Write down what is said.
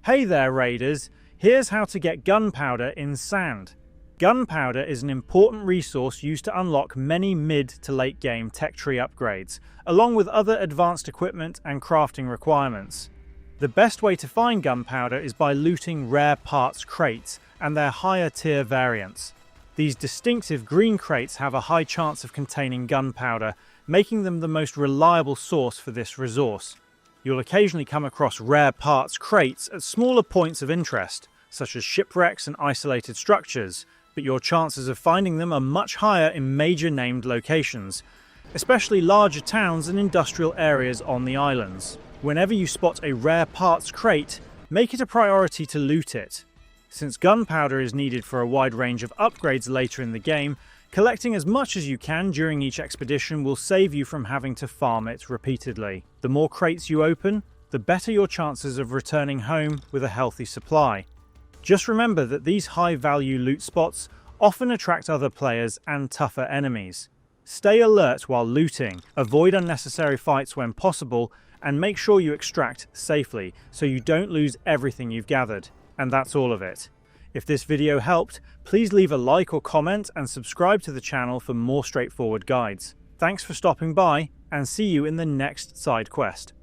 Hey there, Raiders! Here's how to get gunpowder in sand. Gunpowder is an important resource used to unlock many mid to late game tech tree upgrades, along with other advanced equipment and crafting requirements. The best way to find gunpowder is by looting rare parts crates and their higher tier variants. These distinctive green crates have a high chance of containing gunpowder, making them the most reliable source for this resource. You'll occasionally come across rare parts crates at smaller points of interest, such as shipwrecks and isolated structures, but your chances of finding them are much higher in major named locations, especially larger towns and industrial areas on the islands. Whenever you spot a rare parts crate, make it a priority to loot it. Since gunpowder is needed for a wide range of upgrades later in the game, collecting as much as you can during each expedition will save you from having to farm it repeatedly. The more crates you open, the better your chances of returning home with a healthy supply. Just remember that these high-value loot spots often attract other players and tougher enemies. Stay alert while looting, avoid unnecessary fights when possible, and make sure you extract safely so you don't lose everything you've gathered. And that's all of it. If this video helped, please leave a like or comment and subscribe to the channel for more straightforward guides. Thanks for stopping by, and see you in the next side quest.